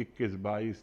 21, 22,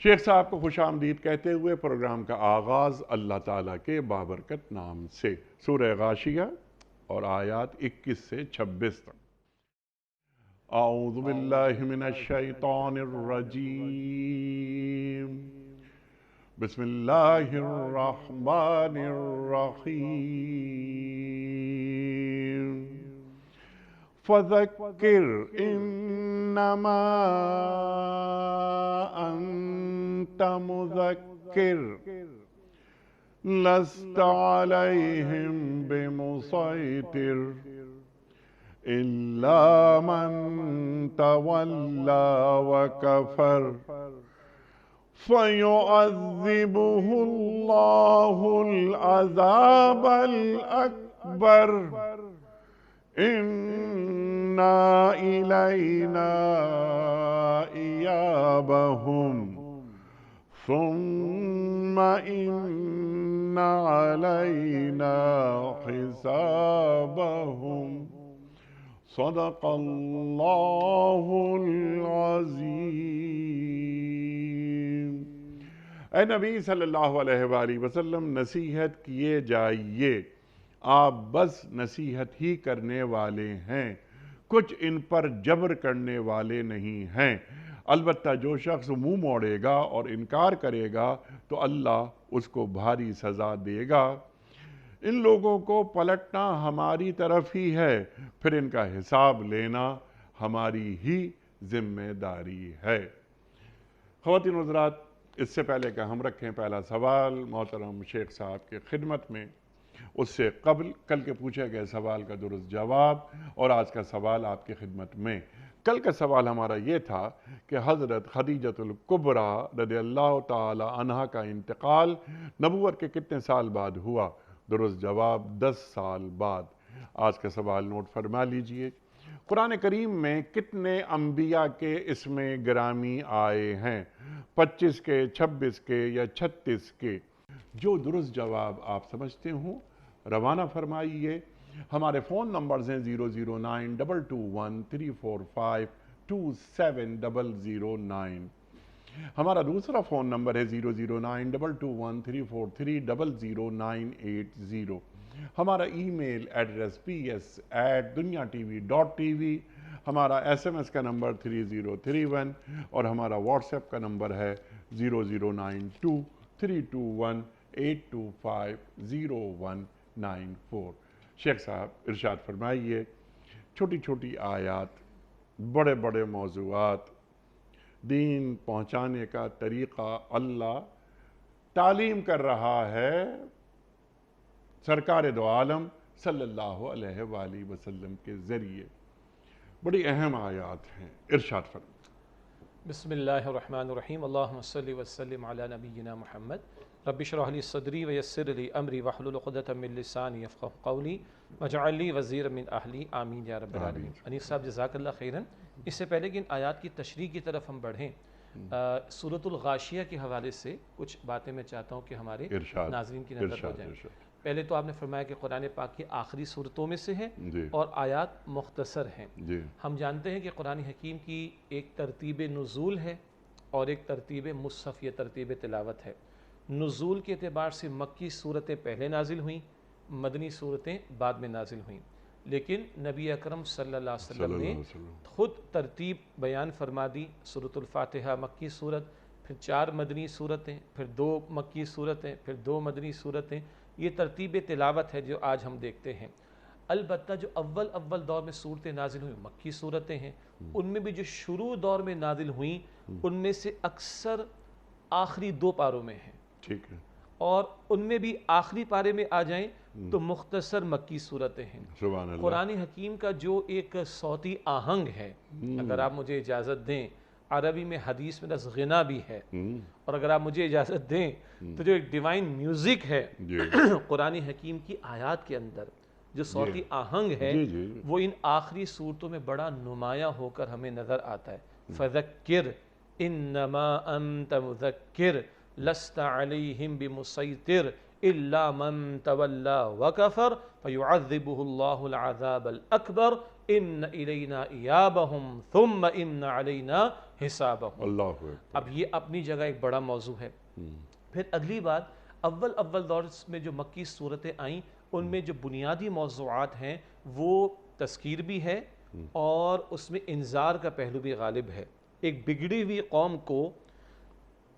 شیخ صاحب کو خوش آمدید کہتے ہوئے پروگرام کا آغاز اللہ تعالیٰ کے بابرکت نام سے، سورہ غاشیہ اور آیات 21 سے 26 تک۔ اعوذ باللہ من الشیطان الرجیم، بسم اللہ الرحمن الرحیم۔ فذکر انما انت مذکر لست علیہم بمسیطر الا من تولی وکفر فیعذبہ اللہ العذاب الاکبر اِنَّا إِلَيْنَا إِيَابَهُمْ ثُمَّ إِنَّ عَلَيْنَا حِسَابَهُمْ صدق اللہ العظیم۔ اے نبی صلی اللہ علیہ وآلہ وسلم، نصیحت کیے جائیے، آپ بس نصیحت ہی کرنے والے ہیں، کچھ ان پر جبر کرنے والے نہیں ہیں۔ البتہ جو شخص منہ موڑے گا اور انکار کرے گا تو اللہ اس کو بھاری سزا دے گا۔ ان لوگوں کو پلٹنا ہماری طرف ہی ہے، پھر ان کا حساب لینا ہماری ہی ذمہ داری ہے۔ خواتین و حضرات، اس سے پہلے کہ ہم رکھیں پہلا سوال محترم شیخ صاحب کی خدمت میں، اس سے قبل کل کے پوچھے گئے سوال کا درست جواب اور آج کا سوال آپ کی خدمت میں۔ کل کا سوال ہمارا یہ تھا کہ حضرت خدیجۃ الکبریٰ رضی اللہ تعالی عنہا کا انتقال نبوت کے کتنے سال بعد ہوا؟ درست جواب 10 سال بعد۔ آج کا سوال نوٹ فرما لیجئے۔ قرآن کریم میں کتنے انبیاء کے اسم گرامی آئے ہیں؟ 25 کے، 26 کے یا 36 کے؟ جو درست جواب آپ سمجھتے ہوں روانہ فرمائیے۔ ہمارے فون نمبرز ہیں 0092214527009۔ ہمارا دوسرا فون نمبر ہے 009221343000980۔ ہمارا ای میل ایڈریس ps@duniatv.tv۔ ہمارا SMS کا نمبر 3031 اور ہمارا واٹس ایپ کا نمبر ہے 0092-321-825-0194۔ شیخ صاحب ارشاد فرمائیے، چھوٹی چھوٹی آیات، بڑے بڑے موضوعات، دین پہنچانے کا طریقہ اللہ تعلیم کر رہا ہے سرکار دو عالم صلی اللہ علیہ وآلہ وسلم کے ذریعے۔ بڑی اہم آیات ہیں، ارشاد فرمائیے۔ بسم اللہ الرحمن الرحیم، اللہم صلی وسلم علی نبینا محمد، رب اشرح لی صدری ویسر لی امری واحلل عقدۃ من لسانی یفقہوا قولی واجعل لی وزیرا من اہلی، آمین یا رب العالمین۔ انیس صاحب جزاک اللہ خیراً۔ اس سے پہلے کہ ان آیات کی تشریح کی طرف ہم بڑھیں، سورۃ الغاشیہ کے حوالے سے کچھ باتیں میں چاہتا ہوں کہ ہمارے ناظرین کی نظر ہو جائیں۔ پہلے تو آپ نے فرمایا کہ قرآن پاک کی آخری صورتوں میں سے ہے اور آیات مختصر ہیں۔ ہم جانتے ہیں کہ قرآن حکیم کی ایک ترتیب نزول ہے اور ایک ترتیب مصحف یا ترتیب تلاوت ہے۔ نزول کے اعتبار سے مکی صورتیں پہلے نازل ہوئیں، مدنی صورتیں بعد میں نازل ہوئیں، لیکن نبی اکرم صلی اللہ علیہ وسلم نے خود ترتیب بیان فرما دی۔ سورۃ الفاتحہ مکی صورت، پھر 4 مدنی صورتیں، پھر 2 مکی صورتیں، پھر 2 مدنی صورتیں۔ یہ ترتیب تلاوت ہے جو آج ہم دیکھتے ہیں۔ البتہ جو اول دور میں صورتیں نازل ہوئیں مکی صورتیں ہیں، ان میں بھی جو شروع دور میں نازل ہوئیں ان میں سے اکثر آخری 2 پاروں میں ہیں، ٹھیک ہے، اور ان میں بھی آخری پارے میں آ جائیں تو مختصر مکی صورتیں ہیں۔ سبحان اللہ۔ قرآن حکیم کا جو ایک صوتی آہنگ ہے، اگر آپ مجھے اجازت دیں، عربی میں حدیث میں لفظ غنا بھی ہے، اور اگر آپ مجھے اجازت دیں تو جو ایک ڈیوائن میوزک ہے قرآن حکیم کی آیات کے اندر جو صوتی آہنگ ہے وہ ان آخری صورتوں میں بڑا نمایاں ہو کر ہمیں نظر آتا ہے۔ فذکر انما انت مذکر لست علیہم بمسیطر الا من تولی وکفر فیعذبہ اللہ العذاب الاکبر ان الینا ایابہم ثم ان علینا حسابهم۔ اللہ اکبر۔ اب یہ اپنی جگہ ایک بڑا موضوع ہے۔ پھر اگلی بات، اول دور میں جو مکی صورتیں آئیں ان میں جو بنیادی موضوعات ہیں وہ تذکیر بھی ہے اور اس میں انذار کا پہلو بھی غالب ہے۔ ایک بگڑی ہوئی قوم کو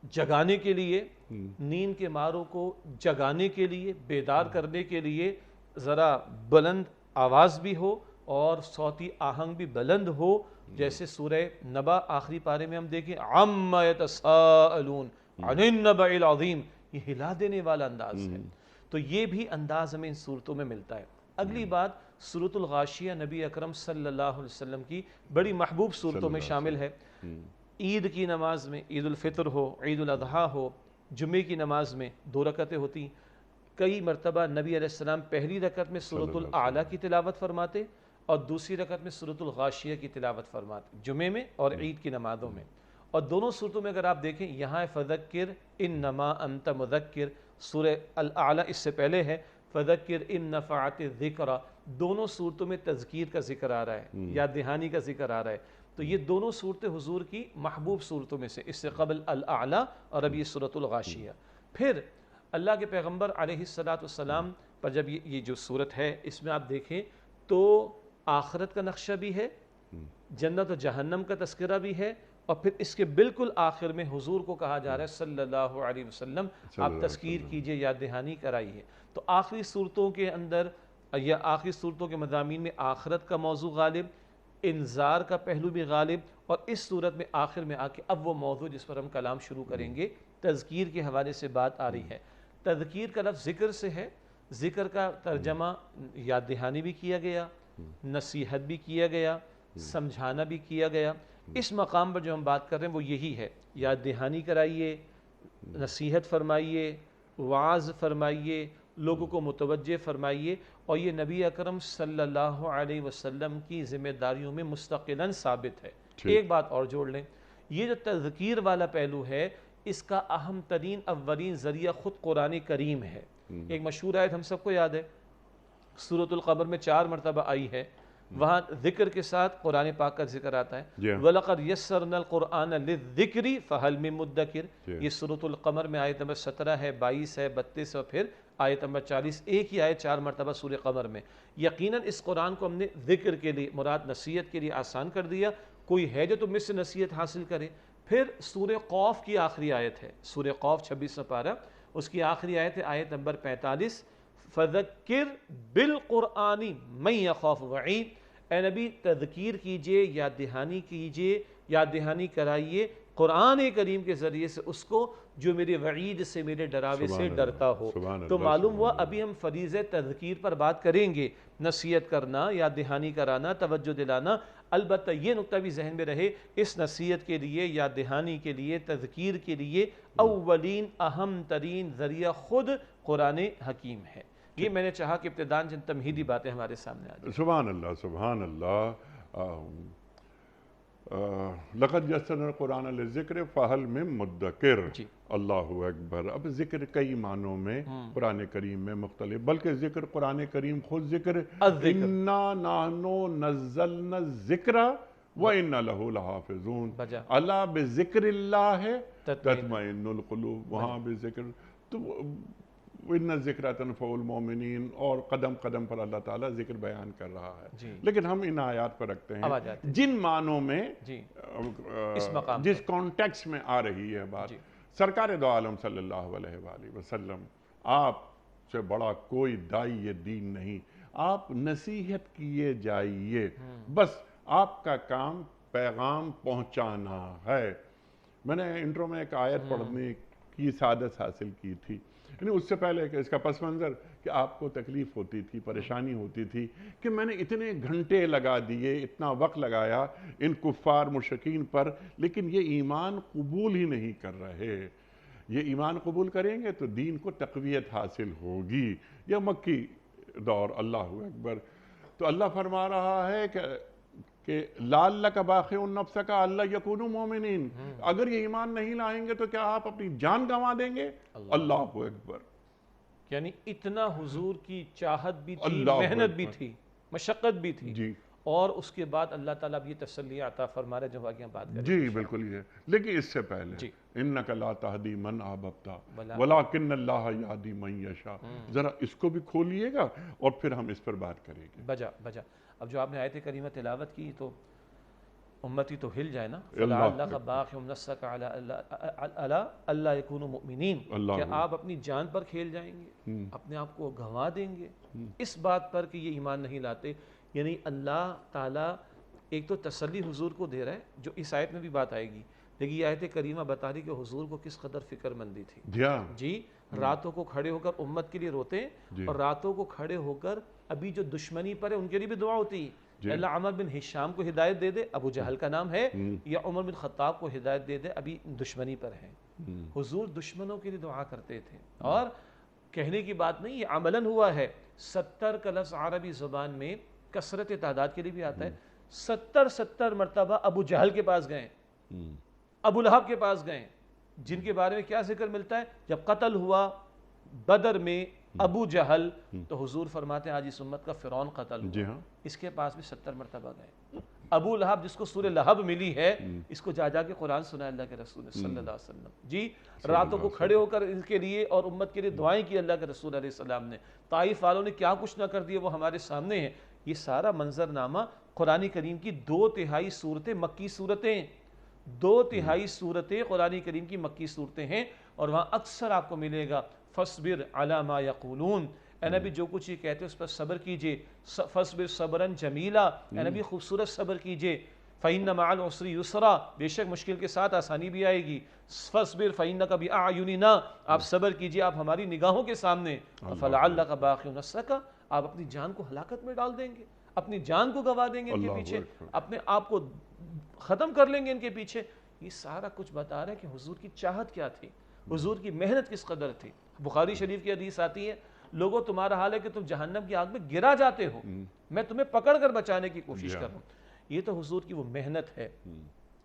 جگانے کے لیے، نیند کے ماروں کو جگانے کے لیے، بیدار کرنے کے لیے ذرا بلند آواز بھی ہو اور صوتی آہنگ بھی بلند ہو، جیسے سورہ نبا آخری پارے میں ہم دیکھیں عَمَّ يَتَسَاءَلُونَ عَنِ النَّبَإِ الْعَظِيمِ، یہ ہلا دینے والا انداز ہے۔ تو یہ بھی انداز ہمیں ان صورتوں میں ملتا ہے۔ اگلی بات، سورۃ الغاشیہ نبی اکرم صلی اللہ علیہ وسلم کی بڑی محبوب صورتوں میں شامل ہے۔ عید کی نماز میں، عید الفطر ہو، عید الاضحیٰ ہو، جمعے کی نماز میں 2 رکعتیں ہوتی ہیں۔ کئی مرتبہ نبی علیہ السلام پہلی رکعت میں سورۃ الاعلیٰ کی تلاوت فرماتے اور دوسری رکعت میں سورۃ الغاشیہ کی تلاوت فرماتے، جمعے میں اور عید کی نمازوں میں۔ اور دونوں صورتوں میں اگر آپ دیکھیں، یہاں ہے فذکر انما انت مذکر، سورہ الاعلیٰ اس سے پہلے ہے فذکر ان نفعت الذکری، دونوں صورتوں میں تذکیر کا ذکر آ رہا ہے، یاد دہانی کا ذکر آ رہا ہے۔ تو یہ دونوں صورتیں حضور کی محبوب صورتوں میں سے، اس سے قبل الاعلیٰ اور اب یہ سورۃ الغاشیہ۔ پھر اللہ کے پیغمبر علیہ السلام پر جب یہ جو صورت ہے اس میں آپ دیکھیں تو آخرت کا نقشہ بھی ہے، جنت و جہنم کا تذکرہ بھی ہے، اور پھر اس کے بالکل آخر میں حضور کو کہا جا رہا ہے صلی اللہ علیہ وسلم آپ تذکیر کیجئے، یاد دہانی کرائیے۔ تو آخری صورتوں کے اندر یا آخری صورتوں کے مضامین میں آخرت کا موضوع غالب، انذار کا پہلو بھی غالب، اور اس صورت میں آخر میں آ کے اب وہ موضوع جس پر ہم کلام شروع کریں گے، تذکیر کے حوالے سے بات آ رہی ہے۔ تذکیر کا لفظ ذکر سے ہے، ذکر کا ترجمہ یاد دہانی بھی کیا گیا، نصیحت بھی کیا گیا، سمجھانا بھی کیا گیا۔ اس مقام پر جو ہم بات کر رہے ہیں وہ یہی ہے، یاد دہانی کرائیے، نصیحت فرمائیے، وعظ فرمائیے، لوگوں کو متوجہ فرمائیے، اور یہ نبی اکرم صلی اللہ علیہ وسلم کی ذمہ داریوں میں مستقلاً ثابت ہے۔ ایک بات اور جوڑ لیں، یہ جو تذکیر والا پہلو ہے اس کا اہم ترین اولین ذریعہ خود قرآن کریم ہے۔ ایک مشہور آیت ہم سب کو یاد ہے، سورۃ القمر میں 4 مرتبہ آئی ہے، وہاں ذکر کے ساتھ قرآن پاک کا ذکر آتا ہے، وَلَقَدْ يَسَّرْنَا الْقُرْآنَ لِلذِّكْرِ فَهَلْ مِن مُدَّكِرٍ۔ یہ سورۃ القمر میں آیت نمبر 17 ہے، 22 ہے، 32 اور پھر آیت نمبر 40، ایک ہی آیت 4 مرتبہ سورہ قمر میں۔ یقیناً اس قرآن کو ہم نے ذکر کے لیے، مراد نصیحت کے لیے آسان کر دیا، کوئی ہے جو تم اس سے نصیحت حاصل کرے۔ پھر سورہ قوف کی آخری آیت ہے، سورہ قوف 26 پارہ، اس کی آخری آیت ہے آیت نمبر 45، فَذَكِّرْ بِالْقُرْآنِ مَن يَخَافُ وَعِيدٍ۔ اے نبی تذکیر کیجئے، یاد دہانی کیجئے، یاد دہانی کرائیے قرآن کریم کے ذریعے سے اس کو جو میرے وعید سے، میرے ڈراوے سے ڈرتا ہو۔ تو معلوم ہوا ابھی ہم فریضہ تذکیر پر بات کریں گے، نصیحت کرنا، یاد دہانی کرانا، توجہ دلانا۔ البتہ یہ نقطہ بھی ذہن میں رہے، اس نصیحت کے لیے، یاد دہانی کے لیے، تذکیر کے لیے اولین اہم ترین ذریعہ خود قرآن حکیم ہے۔ یہ میں نے چاہا کہ ابتداً چند تمہیدی باتیں ہمارے سامنے آ جائیں۔ سبحان اللہ، سبحان اللہ۔ لقد یسرنا القرآن للذکر فہل من مدکر۔ اللہ اکبر۔ اب ذکر کئی معنوں میں قرآن کریم میں مختلف، بلکہ ذکر قرآن کریم خود ذکر، اِنَّا نَحْنُ نَزَّلْنَا الذِّكْرَ وَإِنَّا لَهُ لَحَافِظُونَ۔ اللہ بذکر اللہ تطمئن القلوب، وہاں بذکر تو وَإِنَّ الذِّكْرَ تَنفَعُ الْمُؤْمِنِينَ، اور قدم قدم پر اللہ تعالیٰ ذکر بیان کر رہا ہے۔ لیکن ہم ان آیات پر رکھتے ہیں جن معنوں میں، جس کانٹیکس میں آ رہی ہے بات۔ سرکار دو عالم صلی اللہ علیہ وآلہ وسلم، آپ سے بڑا کوئی داعی دین نہیں، آپ نصیحت کیے جائیے، بس آپ کا کام پیغام پہنچانا ہے۔ میں نے انٹرو میں ایک آیت پڑھنے کی سعادت حاصل کی تھی، یعنی اس سے پہلے کہ اس کا پس منظر کہ آپ کو تکلیف ہوتی تھی، پریشانی ہوتی تھی کہ میں نے اتنے گھنٹے لگا دیے، اتنا وقت لگایا ان کفار مشرکین پر، لیکن یہ ایمان قبول ہی نہیں کر رہے۔ یہ ایمان قبول کریں گے تو دین کو تقویت حاصل ہوگی۔ یہ مکی دور، اللہ اکبر۔ تو اللہ فرما رہا ہے کہ لعلک باخع نفسک الا یکونوا مؤمنین، اگر یہ ایمان نہیں لائیں گے تو کیا آپ اپنی جان گنوا دیں گے؟ اللہ اکبر۔ یعنی اتنا حضور کی چاہت بھی تھی، محنت بھی تھی، مشقت بھی تھی، اور اس کے بعد اللہ تعالیٰ اب یہ تسلی عطا فرما رہے جو آگے ہم بات کریں گے۔ جی بالکل یہ، لیکن اس سے پہلے جی انک لا تہدی من احببت ولکن اللہ یہدی من یشاء، ذرا اس کو بھی کھولیے گا اور پھر ہم اس پر بات کریں گے۔ بجا اب جو آپ نے آیت کریمہ تلاوت کی تو امتی تو ہل جائے نا، فَلَعَلَّكَ بَاخِعٌ نَفْسَكَ عَلَىٰ أَلَّا يَكُونُوا مُؤْمِنِينَ، کہ آپ اپنی جان پر کھیل جائیں گے، اپنے آپ کو گنوا دیں گے اس بات پر کہ یہ ایمان نہیں لاتے۔ یعنی اللہ تعالیٰ ایک تو تسلی حضور کو دے رہا ہے، جو اس آیت میں بھی بات آئے گی، لیکن یہ آیت کریمہ بتا رہی کہ حضور کو کس قدر فکر مندی تھی۔ جی راتوں کو کھڑے ہو کر امت کے لیے روتے ہیں، اور راتوں کو کھڑے ہو کر ابھی جو دشمنی پر ہے ان کے لیے بھی دعا ہوتی ہے، اللہ عمر بن ہشام کو ہدایت دے دے، ابو جہل کا نام ہے، یا عمر بن خطاب کو ہدایت دے دے، ابھی دشمنی پر ہیں۔ حضور دشمنوں کے لیے دعا کرتے تھے، اور کہنے کی بات نہیں، یہ عملاً ہوا ہے۔ 70 کا لفظ عربی زبان میں کثرت تعداد کے لیے بھی آتا ہے۔ 70 مرتبہ ابو جہل کے پاس گئے، ابو لہب کے پاس گئے، جن کے بارے میں کیا ذکر ملتا ہے؟ جب قتل ہوا بدر میں ابو جہل، تو حضور فرماتے ہیں آج اس امت کا فرعون قتل ہوا، اس کے پاس بھی 70 مرتبہ گئے۔ ابو لہب جس کو سورہ لہب ملی ہے، اس کو جا کے قرآن سنا اللہ کے رسول صلی اللہ علیہ وسلم۔ جی راتوں کو کھڑے ہو کر ان کے لیے اور امت کے لیے دعائیں کی اللہ کے رسول علیہ السلام نے۔ طائف والوں نے کیا کچھ نہ کر دیا وہ ہمارے سامنے ہے۔ یہ سارا منظرنامہ قرآن کریم کی 2/3 صورتیں مکی صورتیں، 2/3 صورتیں قرآن کریم کی مکی صورتیں ہیں، اور وہاں اکثر آپ کو ملے گا فَاصْبِرْ عَلَىٰ مَا يَقُولُونَ، اے نبی جو کچھ یہ کہتے ہیں اس پر صبر کیجئے، فَاصْبِرْ صَبْرًا جَمِيلًا، اے نبی خوبصورت صبر کیجئے، فَإِنَّ مَعَ الْعُسْرِ يُسْرًا، بے شک مشکل کے ساتھ آسانی بھی آئے گی، فَاصْبِرْ فَإِنَّكَ بِأَعْيُنِنَا، آپ صبر کیجئے، آپ ہماری نگاہوں کے سامنے، فَلَعَلَّكَ بَاخِعٌ نَفْسَكَ، آپ اپنی جان کو ہلاکت میں ڈال دیں گے، اپنی جان کو گوا دیں گے ان کے پیچھے، اپنے آپ کو ختم کر لیں گے ان کے پیچھے۔ یہ سارا کچھ بتا رہا ہے کہ حضور کی چاہت کیا تھی، حضور کی محنت کس قدر تھی۔ بخاری شریف کی حدیث آتی ہے، لوگوں تمہارا حال ہے کہ تم جہنم کی آگ میں گرا جاتے ہو، میں تمہیں پکڑ کر بچانے کی کوشش کر رہا ہوں۔ یہ تو حضور کی وہ محنت ہے،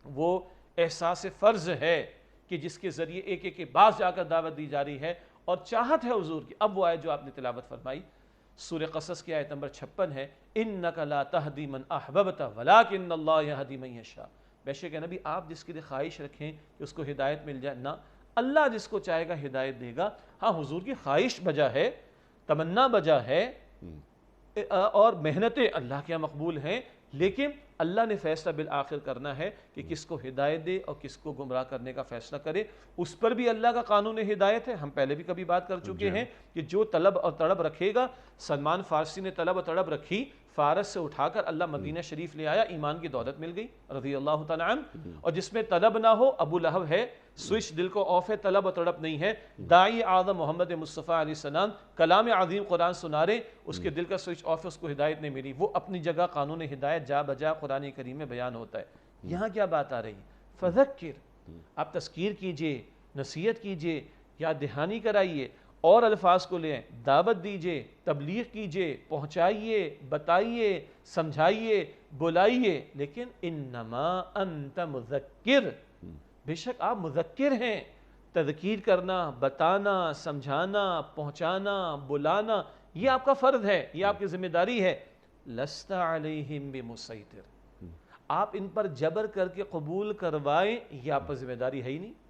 وہ احساس فرض ہے کہ جس کے ذریعے ایک ایک کے پاس جا کر دعوت دی جا رہی ہے، اور چاہت ہے حضور کی۔ اب وہ آیت جو آپ نے تلاوت فرمائی سورہ قصص کی آیت نمبر 56 ہے، اِنَّكَ لَا تَهْدِي مَنْ أَحْبَبْتَ وَلَكِنَّ اللَّهَ يَهْدِي مَنْ يَشَاءُ، بے شک ہے نبی آپ جس کے لیے خواہش رکھیں کہ اس کو ہدایت مل جائے، نہ اللہ جس کو چاہے گا ہدایت دے گا۔ ہاں حضور کی خواہش بجا ہے، تمنا بجا ہے، اور محنتیں اللہ کے یہاں مقبول ہیں، لیکن اللہ نے فیصلہ بالآخر کرنا ہے کہ کس کو ہدایت دے اور کس کو گمراہ کرنے کا فیصلہ کرے۔ اس پر بھی اللہ کا قانون ہدایت ہے۔ ہم پہلے بھی کبھی بات کر چکے ہیں کہ جو طلب اور تڑپ رکھے گا، سلمان فارسی نے طلب اور تڑپ رکھی، فارس سے اٹھا کر اللہ مدینہ شریف لے آیا، ایمان کی دولت مل گئی رضی اللہ تعالیٰ عنہ۔ اور جس میں طلب نہ ہو، ابو لہب ہے، سوئچ دل کو آف ہے، طلب و تڑپ نہیں ہے۔ داعی اعظم محمد مصطفیٰ علیہ السلام کلام عظیم قرآن سنا رہے، اس کے دل کا سوئچ آف ہے، اس کو ہدایت نہیں ملی، وہ اپنی جگہ قانون ہدایت جا بجا قرآن کریم میں بیان ہوتا ہے۔ یہاں کیا بات آ رہی ہے؟ فذکر، آپ تذکیر کیجئے، نصیحت کیجئے، یاد دہانی کرائیے، اور الفاظ کو لیں، دعوت دیجئے، تبلیغ کیجئے، پہنچائیے، بتائیے، سمجھائیے، بلائیے، لیکن انما انت مذکر، بے شک آپ مذکر ہیں۔ تذکیر کرنا، بتانا، سمجھانا، پہنچانا، بلانا، یہ آپ کا فرض ہے، یہ آپ کی ذمہ داری ہے۔ لست علیہم بمسیطر، آپ ان پر جبر کر کے قبول کروائیں، یہ آپ پر ذمہ داری ہے ہی نہیں۔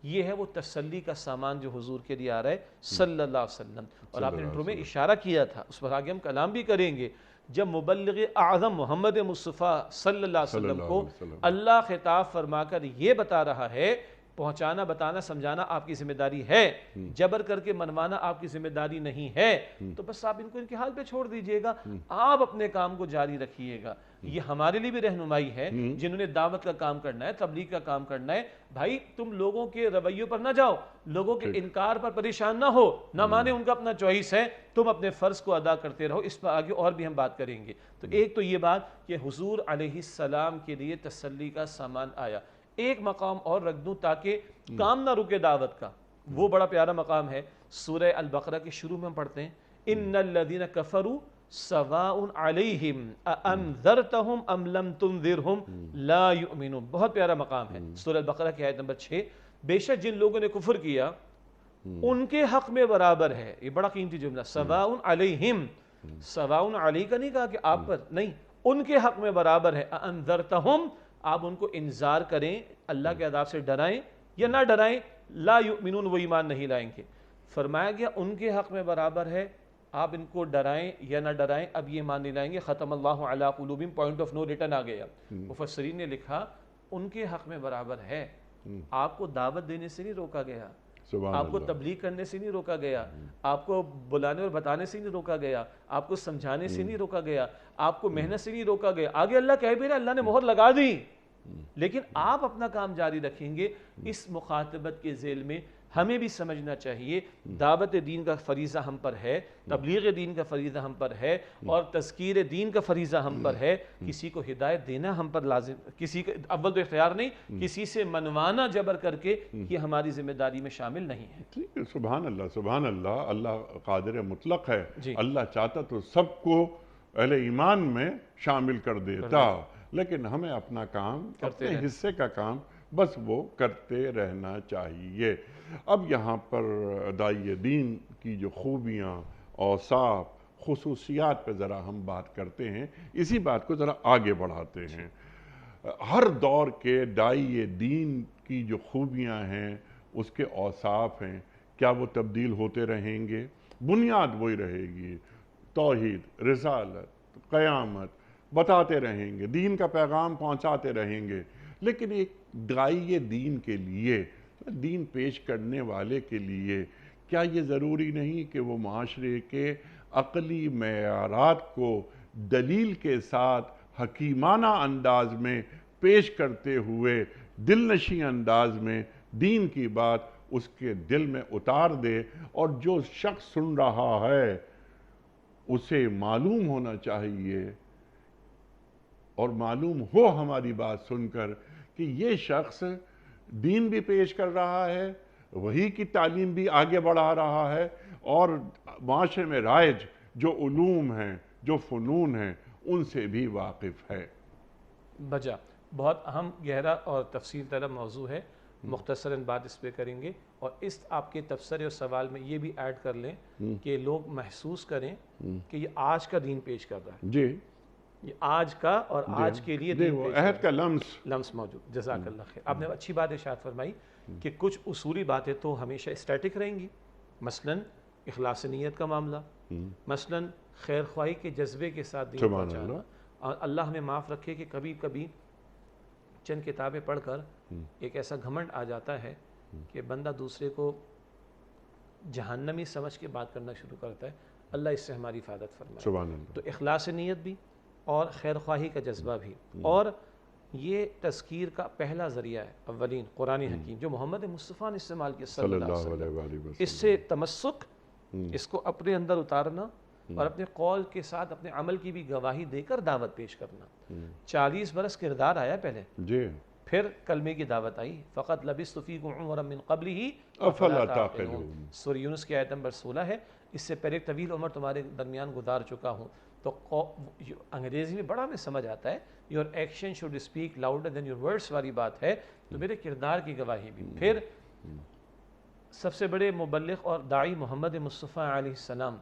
یہ ہے وہ تسلی کا سامان جو حضور کے لیے آ رہا ہے صلی اللہ علیہ وسلم۔ اور آپ نے انٹرو میں اشارہ کیا تھا، اس پر آگے ہم کلام بھی کریں گے، جب مبلغ اعظم محمد مصطفیٰ صلی اللہ علیہ وسلم کو اللہ خطاب فرما کر یہ بتا رہا ہے، پہنچانا، بتانا، سمجھانا آپ کی ذمہ داری ہے، جبر کر کے منوانا آپ کی ذمہ داری نہیں ہے، تو بس آپ ان کو ان کے حال پہ چھوڑ دیجئے گا، آپ اپنے کام کو جاری رکھیے گا۔ یہ ہمارے لیے بھی رہنمائی ہے جنہوں نے دعوت کا کام کرنا ہے، تبلیغ کا کام کرنا ہے۔ بھائی تم لوگوں کے رویوں پر نہ جاؤ، لوگوں کے انکار پر پریشان نہ ہو، نہ مانے، ان کا اپنا چوائس ہے، تم اپنے فرض کو ادا کرتے رہو۔ اس پر آگے اور بھی ہم بات کریں گے۔ تو ایک تو یہ بات کہ حضور علیہ السلام کے لیے تسلی کا سامان آیا۔ ایک مقام اور رکھ دوں تاکہ کام نہ رکے دعوت کا، وہ بڑا پیارا مقام ہے، سورہ البقرہ کے شروع میں ہم پڑھتے ہیں، ان الذین کفروا سواء علیہم اانذرتہم ام لم تنذرہم لا یؤمنون، بہت پیارا مقام ہے، سورہ البقرہ کی آیت نمبر 6۔ بے شک جن لوگوں نے کفر کیا ان کے حق میں برابر ہے، یہ بڑا قیمتی جملہ، سواء علیہم، سواء علی کا نہیں کہا کہ آپ پر، نہیں، ان کے حق میں برابر ہے انذرتہم، آپ ان کو انذار کریں، اللہ کے عذاب سے ڈرائیں یا نہ ڈرائیں، لا یؤمنون، وہ ایمان نہیں لائیں گے۔ فرمایا گیا ان کے حق میں برابر ہے، آپ ان کو ڈرائیں یا نہ ڈرائیں، اب یہ ایمان نہیں لائیں گے۔ ختم اللہ علی قلوبہم، پوائنٹ آف نو ریٹرن آ گیا۔ مفسرین نے لکھا ان کے حق میں برابر ہے، آپ کو دعوت دینے سے نہیں روکا گیا، آپ کو تبلیغ کرنے سے نہیں روکا گیا، آپ کو بلانے اور بتانے سے نہیں روکا گیا، آپ کو سمجھانے سے نہیں روکا گیا، آپ کو محنت سے نہیں روکا گیا۔ آگے اللہ کہہ بھی رہا، اللہ نے مہر لگا دی، لیکن آپ اپنا کام جاری رکھیں گے۔ اس مخاطبت کے ذیل میں ہمیں بھی سمجھنا چاہیے دعوت دین کا فریضہ ہم پر ہے، تبلیغ دین کا فریضہ ہم پر ہے، اور تذکیر دین کا فریضہ ہم پر ہے۔ کسی کو ہدایت دینا ہم پر لازم، کسی کا اول تو اختیار نہیں، کسی سے منوانا جبر کر کے یہ ہماری ذمہ داری میں شامل نہیں ہے۔ ٹھیک ہے، سبحان اللہ سبحان اللہ، اللہ قادر مطلق ہے، جی۔ اللہ چاہتا تو سب کو اہل ایمان میں شامل کر دیتا، لیکن ہمیں اپنا کام، اپنے حصے کا کام بس وہ کرتے رہنا چاہیے۔ اب یہاں پر داعی دین کی جو خوبیاں، اوصاف، خصوصیات پہ ذرا ہم بات کرتے ہیں، اسی بات کو ذرا آگے بڑھاتے ہیں۔ ہر دور کے داعی دین کی جو خوبیاں ہیں، اس کے اوصاف ہیں، کیا وہ تبدیل ہوتے رہیں گے؟ بنیاد وہی رہے گی، توحید، رسالت، قیامت، بتاتے رہیں گے، دین کا پیغام پہنچاتے رہیں گے۔ لیکن ایک داعی دین کے لیے، دین پیش کرنے والے کے لیے، کیا یہ ضروری نہیں کہ وہ معاشرے کے عقلی معیارات کو دلیل کے ساتھ حکیمانہ انداز میں پیش کرتے ہوئے، دل نشیں انداز میں دین کی بات اس کے دل میں اتار دے، اور جو شخص سن رہا ہے اسے معلوم ہونا چاہیے، اور معلوم ہو ہماری بات سن کر کہ یہ شخص دین بھی پیش کر رہا ہے، وحی کی تعلیم بھی آگے بڑھا رہا ہے، اور معاشرے میں رائج جو علوم ہیں، جو فنون ہیں، ان سے بھی واقف ہے۔ بجا بہت اہم، گہرا اور تفصیل طلب موضوع ہے، مختصراً بات اس پہ کریں گے، اور اس آپ کے تبصرے اور سوال میں یہ بھی ایڈ کر لیں کہ لوگ محسوس کریں کہ یہ آج کا دین پیش کر رہا ہے، جی، یہ آج کا اور آج کے لیے دین وہ پیش کر عہد کا لمس موجود۔ جزاک اللہ خیر۔ آپ نے اچھی بات ارشاد فرمائی کہ کچھ اصولی باتیں تو ہمیشہ اسٹیٹک رہیں گی، مثلاً اخلاص نیت کا معاملہ، مثلاً خیر خواہی کے جذبے کے ساتھ دین پہنچانا، اور اللہ ہمیں معاف رکھے کہ کبھی کبھی چند کتابیں پڑھ کر ایک ایسا گھمنڈ آ جاتا ہے کہ بندہ دوسرے کو جہنمی سمجھ کے بات کرنا شروع کرتا ہے۔ اللہ اس سے ہماری حفاظت فرمائے۔ سبحان اللہ۔ تو اخلاص نیت بھی اور خیر خواہی کا جذبہ بھی، اور یہ تذکیر کا پہلا ذریعہ ہے اولین قرآن حکیم جو محمد مصطفیٰ نے استعمال کیا صلی اللہ علیہ وسلم۔ اس سے تمسک، اس کو اپنے اندر اتارنا، اور اپنے قول کے ساتھ اپنے عمل کی بھی گواہی دے کر دعوت پیش کرنا۔ 40 برس کردار آیا پہلے، جی، پھر کلمے کی دعوت آئی، فقط لبثت فیکم عمرا من قبلہ افلا تعقلون۔ سورہ یونس کی آیت نمبر 16 ہے، اس سے پہلے ایک طویل عمر تمہارے درمیان گزار چکا ہوں۔ تو انگریزی میں بڑا ہمیں سمجھ آتا ہے، your action should speak louder than your words والی بات ہے، تو میرے کردار کی گواہی بھی۔ پھر سب سے بڑے مبلغ اور داعی محمد مصطفیٰ علیہ السلام،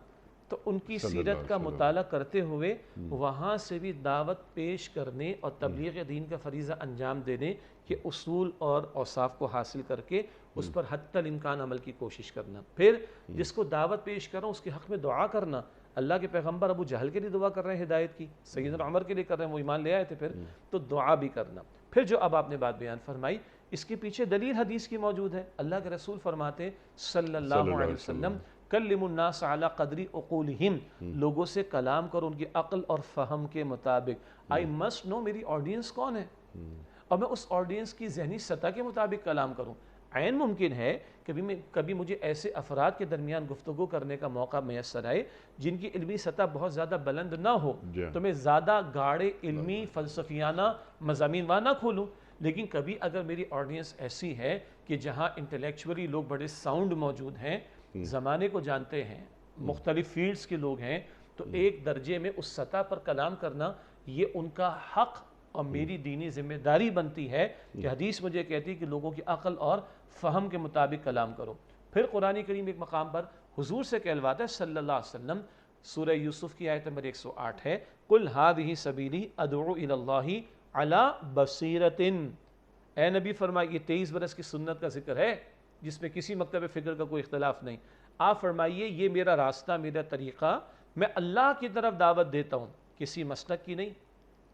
تو ان کی سیرت کا مطالعہ کرتے ہوئے وہاں سے بھی دعوت پیش کرنے اور تبلیغ دین کا فریضہ انجام دینے کے اصول اور اوصاف کو حاصل کر کے اس پر حتی الامکان عمل کی کوشش کرنا۔ پھر جس کو دعوت پیش کر رہا ہوں اس کے حق میں دعا کرنا۔ اللہ کے پیغمبر ابو جہل کے لیے دعا کر رہے ہیں ہدایت کی، سیدنا عمر کے لیے کر رہے ہیں، وہ ایمان لے آئے تھے، پھر تو دعا بھی کرنا۔ پھر جو اب آپ نے بات بیان فرمائی، اس کے پیچھے دلیل حدیث کی موجود ہے۔ اللہ کے رسول فرماتے صلی اللہ علیہ وسلم، کلم الناس علی قدر عقولہم، لوگوں سے کلام کرو ان کی عقل اور فہم کے مطابق۔ آئی مسٹ نو میری آڈینس کون ہے، اور میں اس آڈینس کی ذہنی سطح کے مطابق کلام کروں۔ عین ممکن ہے کبھی مجھے ایسے افراد کے درمیان گفتگو کرنے کا موقع میسر آئے جن کی علمی سطح بہت زیادہ بلند نہ ہو، تو میں زیادہ گاڑے علمی فلسفیانہ مضامین وہاں نہ کھولوں۔ لیکن کبھی اگر میری آڈینس ایسی ہے کہ جہاں انٹلیکچولی لوگ بڑے ساؤنڈ موجود ہیں، زمانے کو جانتے ہیں، مختلف فیلڈز کے لوگ ہیں، تو ایک درجے میں اس سطح پر کلام کرنا یہ ان کا حق اور میری دینی ذمہ داری بنتی ہے کہ حدیث مجھے کہتی ہے کہ لوگوں کی عقل اور فہم کے مطابق کلام کرو۔ پھر قرآن کریم ایک مقام پر حضور سے کہلواتا ہے صلی اللہ علیہ وسلم، سورہ یوسف کی آیت نمبر 108 ہے، قُلْ هَذِهِ سَبِيلِي أَدْعُو إِلَى اللَّهِ عَلَى بَصِيرَةٍ۔ اے نبی فرمائے یہ 23 برس کی سنت کا ذکر ہے جس میں کسی مکتب فکر کا کوئی اختلاف نہیں۔ آپ فرمائیے یہ میرا راستہ، میرا طریقہ، میں اللہ کی طرف دعوت دیتا ہوں، کسی مسلک کی نہیں۔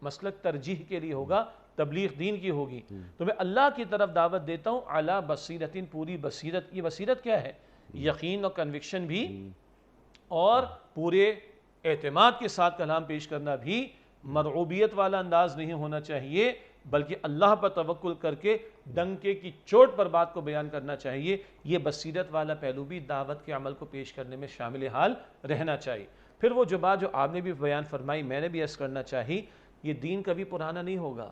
مسلک ترجیح کے لیے ہوگا، تبلیغ دین کی ہوگی، تو میں اللہ کی طرف دعوت دیتا ہوں علی بصیرتن، پوری بصیرت۔ یہ بصیرت کیا ہے؟ یقین اور کنوکشن بھی، اور پورے اعتماد کے ساتھ کلام پیش کرنا بھی۔ مرعوبیت والا انداز نہیں ہونا چاہیے، بلکہ اللہ پر توکل کر کے ڈنکے کی چوٹ پر بات کو بیان کرنا چاہیے۔ یہ بصیرت والا پہلو بھی دعوت کے عمل کو پیش کرنے میں شامل حال رہنا چاہیے۔ پھر وہ جو بات جو آپ نے بھی بیان فرمائی، میں نے بھی عرض کرنا چاہی، یہ دین کبھی پرانا نہیں ہوگا۔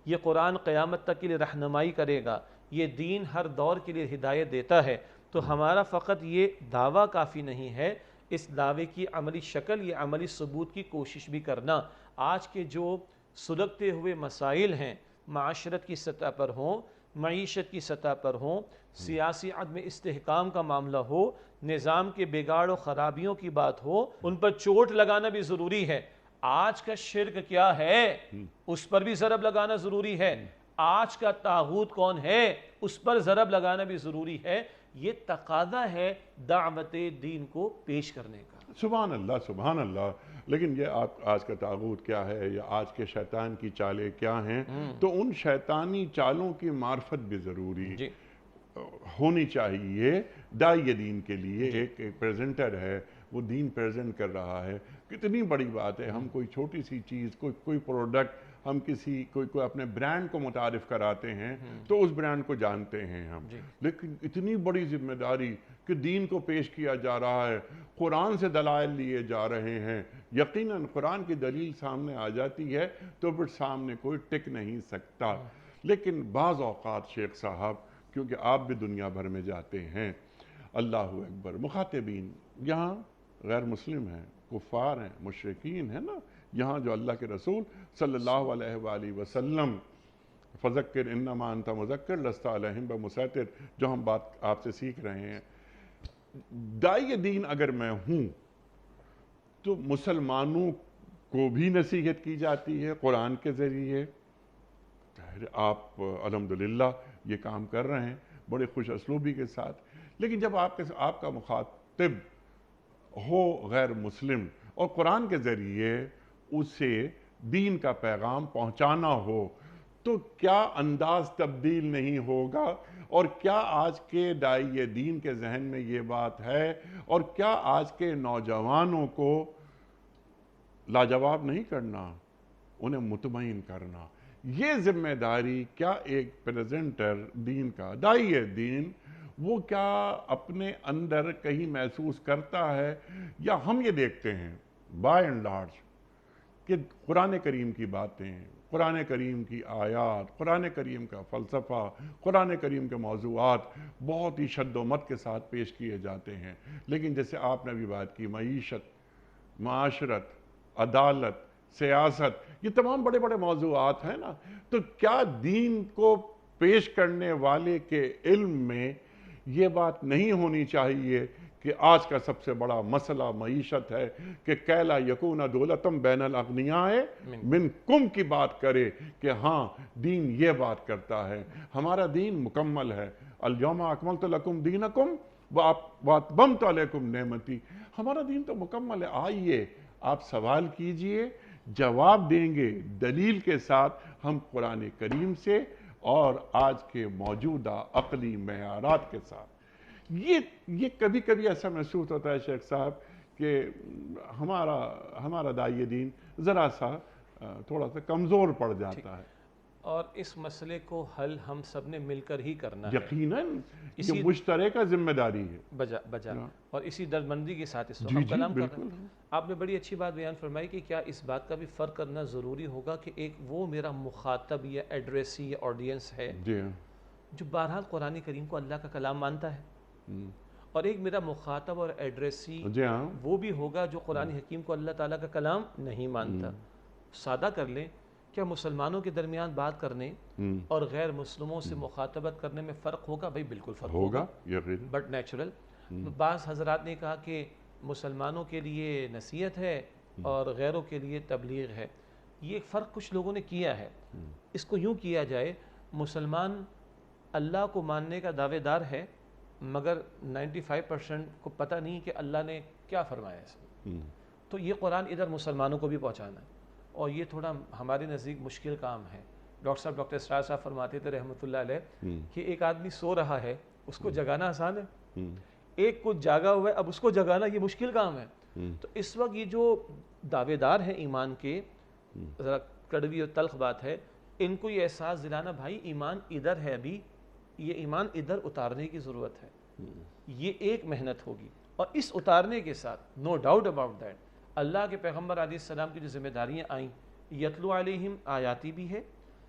یہ قرآن قیامت تک کے لیے رہنمائی کرے گا، یہ دین ہر دور کے لیے ہدایت دیتا ہے۔ تو ہمارا فقط یہ دعویٰ کافی نہیں ہے، اس دعوے کی عملی شکل، یہ عملی ثبوت کی کوشش بھی کرنا۔ آج کے جو سلگتے ہوئے مسائل ہیں، معاشرت کی سطح پر ہوں، معیشت کی سطح پر ہوں، سیاسی عدم استحکام کا معاملہ ہو، نظام کے بگاڑ و خرابیوں کی بات ہو، ان پر چوٹ لگانا بھی ضروری ہے۔ آج کا شرک کیا ہے اس پر بھی ضرب لگانا ضروری ہے، آج کا طاغوت کون ہے اس پر ضرب لگانا بھی ضروری ہے۔ یہ تقاضا ہے دعوت دین کو پیش کرنے کا۔ سبحان اللہ، سبحان اللہ۔ لیکن یہ آپ آج کا طاغوت کیا ہے یا آج کے شیطان کی چالیں کیا ہیں، تو ان شیطانی چالوں کی معرفت بھی ضروری ہونی چاہیے داعی دین کے لیے۔ ایک پریزنٹر ہے، وہ دین پریزنٹ کر رہا ہے، کتنی بڑی بات ہے۔ ہم کوئی چھوٹی سی چیز، کوئی پروڈکٹ، ہم کوئی اپنے برانڈ کو متعارف کراتے ہیں تو اس برانڈ کو جانتے ہیں ہم، لیکن اتنی بڑی ذمہ داری کہ دین کو پیش کیا جا رہا ہے، قرآن سے دلائل لیے جا رہے ہیں، یقیناً قرآن کی دلیل سامنے آ جاتی ہے تو پھر سامنے کوئی ٹک نہیں سکتا۔ لیکن بعض اوقات شیخ صاحب، کیونکہ آپ بھی دنیا بھر میں جاتے ہیں، اللہ اکبر، مخاطبین یہاں غیر مسلم ہیں، کفار ہیں، مشرکین ہیں نا، یہاں جو اللہ کے رسول صلی اللہ علیہ وآلہ وسلم فذکر انما انت مذکر لست علیہم بمسیطر، جو ہم بات آپ سے سیکھ رہے ہیں، داعی دین اگر میں ہوں تو مسلمانوں کو بھی نصیحت کی جاتی ہے قرآن کے ذریعے۔ آپ الحمدللہ یہ کام کر رہے ہیں بڑے خوش اسلوبی کے ساتھ، لیکن جب آپ کا مخاطب ہو غیر مسلم اور قرآن کے ذریعے اسے دین کا پیغام پہنچانا ہو تو کیا انداز تبدیل نہیں ہوگا؟ اور کیا آج کے داعی دین کے ذہن میں یہ بات ہے، اور کیا آج کے نوجوانوں کو لاجواب نہیں کرنا، انہیں مطمئن کرنا؟ یہ ذمہ داری کیا ایک پریزنٹر دین کا، داعی دین، وہ کیا اپنے اندر کہیں محسوس کرتا ہے؟ یا ہم یہ دیکھتے ہیں بائی اینڈ لارج کہ قرآن کریم کی باتیں، قرآن کریم کی آیات، قرآن کریم کا فلسفہ، قرآن کریم کے موضوعات بہت ہی شد و مت کے ساتھ پیش کیے جاتے ہیں، لیکن جیسے آپ نے بھی بات کی، معیشت، معاشرت، عدالت، سیاست، یہ تمام بڑے بڑے موضوعات ہیں نا، تو کیا دین کو پیش کرنے والے کے علم میں یہ بات نہیں ہونی چاہیے کہ آج کا سب سے بڑا مسئلہ معیشت ہے کہ کیلا یکون دولتم بین الاغنیاء منکم کی بات کرے کہ ہاں دین یہ بات کرتا ہے، ہمارا دین مکمل ہے، الیوم اکملت لکم دینکم واتممت علیکم نعمتی، ہمارا دین تو مکمل ہے۔ آئیے آپ سوال کیجئے، جواب دیں گے دلیل کے ساتھ، ہم قرآن کریم سے اور آج کے موجودہ عقلی معیارات کے ساتھ۔ یہ کبھی کبھی ایسا محسوس ہوتا ہے شیخ صاحب کہ ہمارا داعی دین ذرا سا تھوڑا سا کمزور پڑ جاتا ہے، اور اس مسئلے کو حل ہم سب نے مل کر ہی کرنا ہے، یقیناً یہ مشترکہ ذمہ داری ہے بجا اور اسی درمندی کے ساتھ اس وقت ہم کلام کر رہے ہیں۔ آپ نے بڑی اچھی بات بیان فرمائی کہ کیا اس بات کا بھی فرق کرنا ضروری ہوگا کہ ایک وہ میرا مخاطب یا ایڈریسی یا آڈینس ہے جو بہرحال قرآن کریم کو اللہ کا کلام مانتا ہے، اور ایک میرا مخاطب اور ایڈریسی وہ بھی ہوگا جو قرآن حکیم کو اللہ تعالیٰ کا کلام نہیں مانتا۔ سادہ کر لیں، کیا مسلمانوں کے درمیان بات کرنے اور غیر مسلموں سے مخاطبت کرنے میں فرق ہوگا؟ بھائی بالکل فرق ہوگا، بٹ نیچرل۔ بعض حضرات نے کہا کہ مسلمانوں کے لیے نصیحت ہے اور غیروں کے لیے تبلیغ ہے. یہ فرق کچھ لوگوں نے کیا ہے. اس کو یوں کیا جائے، مسلمان اللہ کو ماننے کا دعوے دار ہے مگر 95% کو پتہ نہیں کہ اللہ نے کیا فرمایا ہے اس میں. تو یہ قرآن ادھر مسلمانوں کو بھی پہنچانا ہے، اور یہ تھوڑا ہمارے نزدیک مشکل کام ہے. ڈاکٹر اسرار صاحب فرماتے تھے رحمۃ اللہ علیہ کہ ایک آدمی سو رہا ہے، اس کو جگانا آسان ہے. ایک کو جاگا ہوا ہے، اب اس کو جگانا یہ مشکل کام ہے. تو اس وقت یہ جو دعوے دار ہیں ایمان کے، ذرا کڑوی اور تلخ بات ہے، ان کو یہ احساس دلانا بھائی ایمان ادھر ہے، ابھی یہ ایمان ادھر اتارنے کی ضرورت ہے. یہ ایک محنت ہوگی، اور اس اتارنے کے ساتھ نو ڈاؤٹ اباؤٹ دیٹ اللہ کے پیغمبر علیہ السلام کی جو ذمہ داریاں آئیں، یتلو علیہم آیاتی بھی ہے،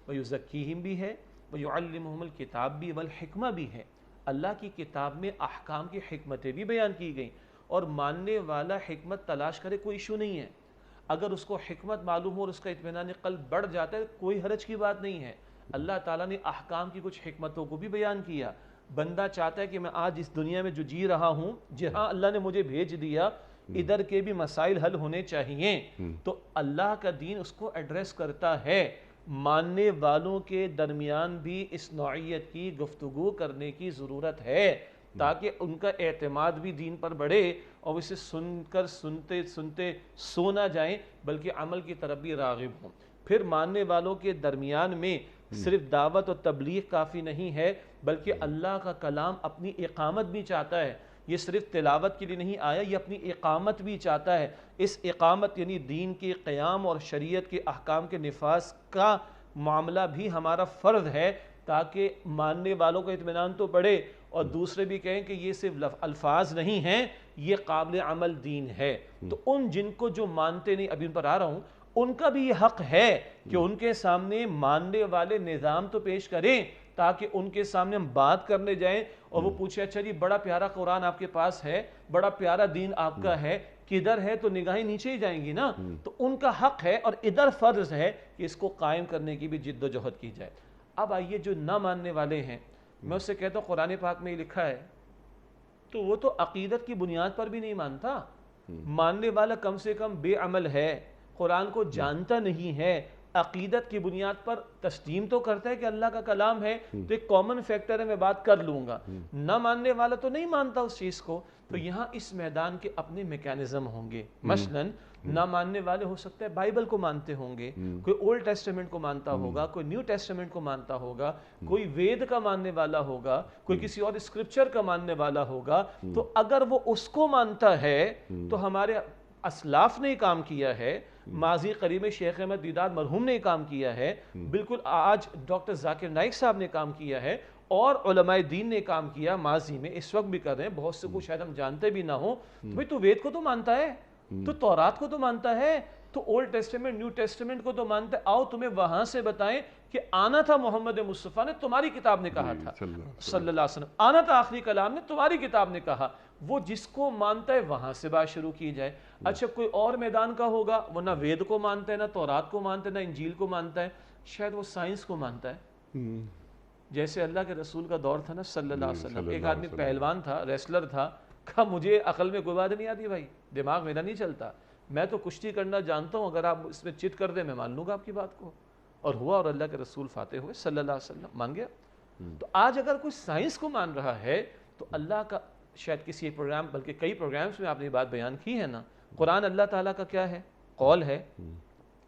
ویزکیہم بھی ہے، ویعلمہم الکتاب بھی والحکمہ بھی ہے. اللہ کی کتاب میں احکام کی حکمتیں بھی بیان کی گئیں، اور ماننے والا حکمت تلاش کرے کوئی ایشو نہیں ہے. اگر اس کو حکمت معلوم ہو اور اس کا اطمینان قلب بڑھ جاتا ہے کوئی حرج کی بات نہیں ہے. اللہ تعالیٰ نے احکام کی کچھ حکمتوں کو بھی بیان کیا. بندہ چاہتا ہے کہ میں آج اس دنیا میں جو جی رہا ہوں، جہاں اللہ نے مجھے بھیج دیا ادھر کے بھی مسائل حل ہونے چاہیے، تو اللہ کا دین اس کو ایڈریس کرتا ہے. ماننے والوں کے درمیان بھی اس نوعیت کی گفتگو کرنے کی ضرورت ہے تاکہ ان کا اعتماد بھی دین پر بڑھے، اور اسے سن کر سنتے سنتے سو نہ جائیں بلکہ عمل کی طرف بھی راغب ہوں. پھر ماننے والوں کے درمیان میں صرف دعوت و تبلیغ کافی نہیں ہے، بلکہ اللہ کا کلام اپنی اقامت بھی چاہتا ہے. یہ صرف تلاوت کے لیے نہیں آیا، یہ اپنی اقامت بھی چاہتا ہے. اس اقامت یعنی دین کے قیام اور شریعت کے احکام کے نفاذ کا معاملہ بھی ہمارا فرض ہے، تاکہ ماننے والوں کا اطمینان تو بڑھے اور دوسرے بھی کہیں کہ یہ صرف الفاظ نہیں ہیں، یہ قابل عمل دین ہے. تو ان جن کو جو مانتے نہیں، ابھی ان پر آ رہا ہوں، ان کا بھی یہ حق ہے کہ ان کے سامنے ماننے والے نظام تو پیش کریں تاکہ ان کے سامنے ہم بات کرنے جائیں اور وہ پوچھے اچھا جی بڑا پیارا قرآن آپ کے پاس ہے، بڑا پیارا دین آپ کا ہے، کدھر ہے؟ تو نگاہیں نیچے ہی جائیں گی نا. تو ان کا حق ہے اور ادھر فرض ہے کہ اس کو قائم کرنے کی بھی جد و جہد کی جائے. اب آئیے جو نہ ماننے والے ہیں، میں اس سے کہتا ہوں قرآن پاک میں یہ لکھا ہے، تو وہ تو عقیدت کی بنیاد پر بھی نہیں مانتا. ماننے والا کم سے کم بے عمل ہے، قرآن کو جانتا نہیں ہے، عقیدت کی بنیاد پر تسلیم تو کرتا ہے کہ اللہ کا کلام ہے، تو ایک کامن فیکٹر ہے، میں بات کر لوں گا. نہ ماننے والا تو نہیں مانتا اس چیز کو. تو یہاں اس میدان کے اپنے میکینزم ہوں گے. مثلاً نہ ماننے والے ہو سکتے ہیں بائبل کو مانتے ہوں گے، کوئی اولڈ ٹیسٹمنٹ کو مانتا ہوگا، کوئی نیو ٹیسٹمنٹ کو مانتا ہوگا، کوئی وید کا ماننے والا ہوگا، کوئی کسی اور اسکرپچر کا ماننے والا ہوگا. تو اگر وہ اس کو مانتا ہے تو ہمارے اسلاف نے کام کیا ہے، ماضی قریب شیخ احمد دیدار مرحوم نے کام کیا ہے، بالکل آج ڈاکٹر ذاکر نائک صاحب نے کام کیا ہے، اور علماء دین نے کام کیا ماضی میں، اس وقت بھی کر رہے ہیں. بہت سے کو شاید ہم جانتے بھی نہ ہوں. تو بھئی تو وید کو تو مانتا ہے، تو تورات کو تو مانتا ہے، تو اولڈ ٹیسٹمنٹ نیو ٹیسٹمنٹ کو تو مانتا ہے. آؤ تمہیں وہاں سے بتائیں کہ آنا تھا محمد مصطفیٰ نے، تمہاری کتاب نے کہا تھا صلی اللہ علیہ وسلم، آنا تھا آخری کلام نے، تمہاری کتاب نے کہا. وہ جس کو مانتا ہے وہاں سے بات شروع کی جائے. اچھا کوئی اور میدان کا ہوگا، وہ نہ وید کو مانتا ہے، نہ تورات کو مانتا ہے، نہ انجیل کو مانتا ہے، شاید وہ سائنس کو مانتا ہے. جیسے اللہ کے رسول کا دور تھا نا صلی اللہ علیہ وسلم، ایک آدمی پہلوان تھا، ریسلر تھا، کہا مجھے عقل میں کوئی بات نہیں آتی بھائی، دماغ میرا نہیں چلتا، میں تو کشتی کرنا جانتا ہوں، اگر آپ اس میں چت کر دیں میں مان لوں گا آپ کی بات کو. اور ہوا، اور اللہ کے رسول فاتح ہوئے صلی اللہ علیہ وسلم، مان گیا. تو آج اگر کوئی سائنس کو مان رہا ہے تو اللہ کا شاید کسی پروگرام بلکہ کئی پروگرامز میں آپ نے یہ بات بیان کی ہے نا، قرآن اللہ تعالیٰ کا کیا ہے؟ قول ہے.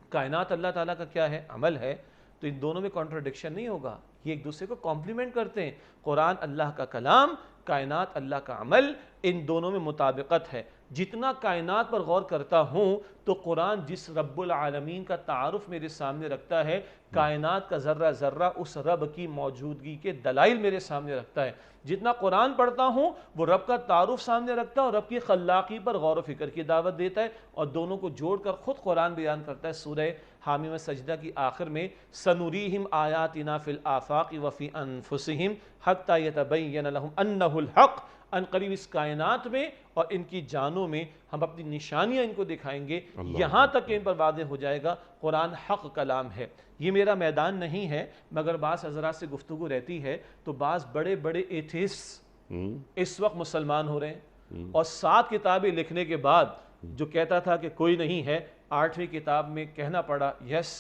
کائنات اللہ تعالیٰ کا کیا ہے؟ عمل ہے. تو ان دونوں میں کانٹرڈکشن نہیں ہوگا، یہ ایک دوسرے کو کمپلیمنٹ کرتے ہیں. قرآن اللہ کا کلام، کائنات اللہ کا عمل، ان دونوں میں مطابقت ہے. جتنا کائنات پر غور کرتا ہوں تو قرآن جس رب العالمین کا تعارف میرے سامنے رکھتا ہے، کائنات کا ذرہ ذرہ اس رب کی موجودگی کے دلائل میرے سامنے رکھتا ہے. جتنا قرآن پڑھتا ہوں وہ رب کا تعارف سامنے رکھتا ہے اور رب کی خلاقی پر غور و فکر کی دعوت دیتا ہے، اور دونوں کو جوڑ کر خود قرآن بیان کرتا ہے. سورہ حامیم سجدہ کی آخر میں سنوریہم آیاتنا فی الآفاق وفی انفسہم حتی یتبین لہم انہ الحق، ان قریب اس کائنات میں اور ان کی جانوں میں ہم اپنی نشانیاں ان کو دکھائیں گے، یہاں تک کہ ان پر واضح ہو جائے گا قرآن حق کلام ہے. یہ میرا میدان نہیں ہے، مگر بعض حضرات سے گفتگو رہتی ہے تو بعض بڑے بڑے ایتھیسٹ اس وقت مسلمان ہو رہے ہیں، اور 7 کتابیں لکھنے کے بعد جو کہتا تھا کہ کوئی نہیں ہے، 8ویں کتاب میں کہنا پڑا یس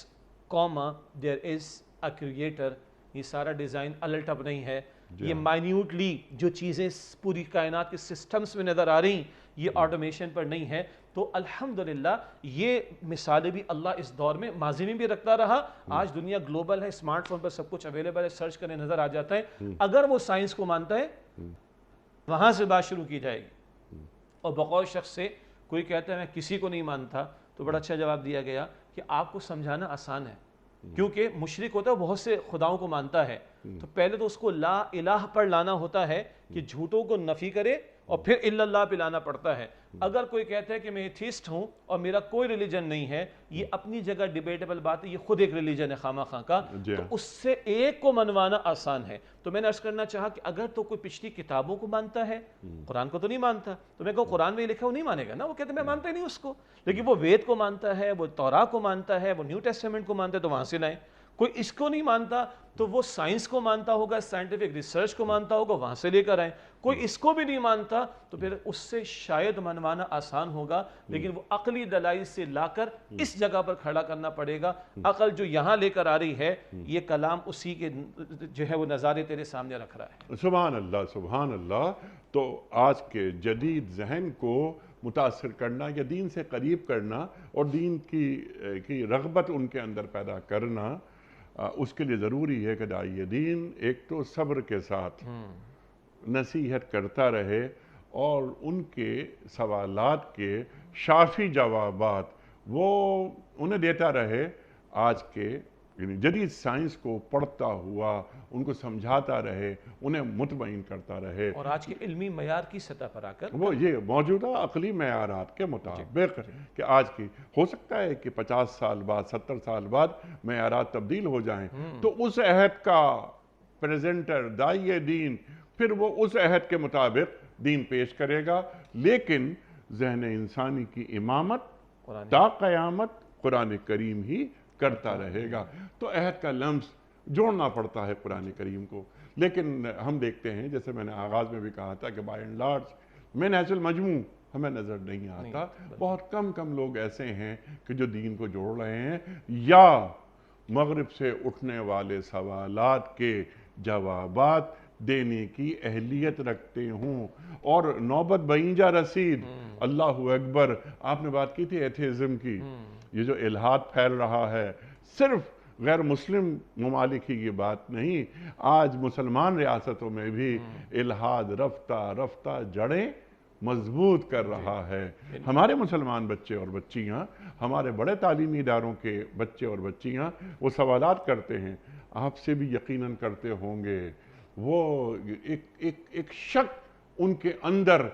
کوما دیر از اے کریٹر. یہ سارا ڈیزائن الٹ اپ نہیں ہے، یہ مائنیوٹلی جو چیزیں پوری کائنات کے سسٹمز میں نظر آ رہی یہ آٹومیشن پر نہیں ہے. تو الحمدللہ یہ مثالیں بھی اللہ اس دور میں ماضی میں بھی رکھتا رہا. آج دنیا گلوبل ہے، اسمارٹ فون پر سب کچھ اویلیبل ہے، سرچ کرنے نظر آ جاتا ہے. اگر وہ سائنس کو مانتا ہے وہاں سے بات شروع کی جائے گی. اور بقول شخص سے کوئی کہتا ہے میں کسی کو نہیں مانتا، تو بڑا اچھا جواب دیا گیا کہ آپ کو سمجھانا آسان ہے، کیونکہ مشرک ہوتا ہے بہت سے خداؤں کو مانتا ہے، تو پہلے تو اس کو لا الہ پر لانا ہوتا ہے کہ جھوٹوں کو نفی کرے، اور پھر الا اللہ پہ لانا پڑتا ہے. اگر کوئی کہتا ہے کہ میں ایتھیسٹ ہوں اور میرا کوئی ریلیجن نہیں ہے، یہ اپنی جگہ ڈیبیٹیبل بات ہے، یہ خود ایک ریلیجن ہے خواہ مخواہ کا، تو اس سے ایک کو منوانا آسان ہے. تو میں نے عرض کرنا چاہا کہ اگر تو کوئی پچھلی کتابوں کو مانتا ہے، قرآن کو تو نہیں مانتا، تو میں کہوں قرآن میں یہ لکھا وہ نہیں مانے گا نا، وہ کہتے ہیں میں مانتا ہی نہیں اس کو. لیکن وہ وید کو مانتا ہے، وہ توراہ کو مانتا ہے، وہ نیو ٹیسٹمنٹ کو مانتا ہے، تو وہاں سے لائیں. کوئی اس کو نہیں مانتا تو وہ سائنس کو مانتا ہوگا، سائنٹیفک ریسرچ کو مانتا ہوگا، وہاں سے لے کر آئیں. کوئی اس کو بھی نہیں مانتا تو پھر اس سے شاید منوانا آسان ہوگا، لیکن وہ عقلی دلائل سے لا کر اس جگہ پر کھڑا کرنا پڑے گا. عقل جو یہاں لے کر آ رہی ہے یہ کلام اسی کے جو ہے وہ نظارے تیرے سامنے رکھ رہا ہے. سبحان اللہ سبحان اللہ. تو آج کے جدید ذہن کو متاثر کرنا یا دین سے قریب کرنا اور دین کی رغبت ان کے اندر پیدا کرنا، اس کے لیے ضروری ہے کہ داعی دین ایک تو صبر کے ساتھ نصیحت کرتا رہے اور ان کے سوالات کے شافی جوابات وہ انہیں دیتا رہے. آج کے یعنی جدید سائنس کو پڑھتا ہوا ان کو سمجھاتا رہے، انہیں مطمئن کرتا رہے، اور آج کے علمی معیار کی سطح پر آ کر وہ یہ موجودہ عقلی معیارات کے مطابق کہ آج کی ہو سکتا ہے کہ 50 سال بعد 70 سال بعد معیارات تبدیل ہو جائیں، تو اس عہد کا پریزنٹر داعی دین پھر وہ اس عہد کے مطابق دین پیش کرے گا. لیکن ذہن انسانی کی امامت تا قیامت قرآن کریم ہی کرتا رہے گا. تو عہد کا لمس جوڑنا پڑتا ہے قرآن کریم کو. لیکن ہم دیکھتے ہیں جیسے میں نے آغاز میں بھی کہا تھا کہ بائی اینڈ لارج میں نے اصل مجموع ہمیں نظر نہیں آتا. بہت کم لوگ ایسے ہیں کہ جو دین کو جوڑ رہے ہیں یا مغرب سے اٹھنے والے سوالات کے جوابات دینے کی اہلیت رکھتے ہوں. اور نوبت بینجا رسید. اللہ اکبر. آپ نے بات کی تھی ایتھیزم کی. یہ جو الہاد پھیل رہا ہے صرف غیر مسلم ممالک ہی کی بات نہیں، آج مسلمان ریاستوں میں بھی الہاد رفتہ رفتہ جڑیں مضبوط کر رہا ہے. ہمارے مسلمان بچے اور بچیاں، ہمارے بڑے تعلیمی اداروں کے بچے اور بچیاں وہ سوالات کرتے ہیں، آپ سے بھی یقیناً کرتے ہوں گے. وہ ایک شک ان کے اندر،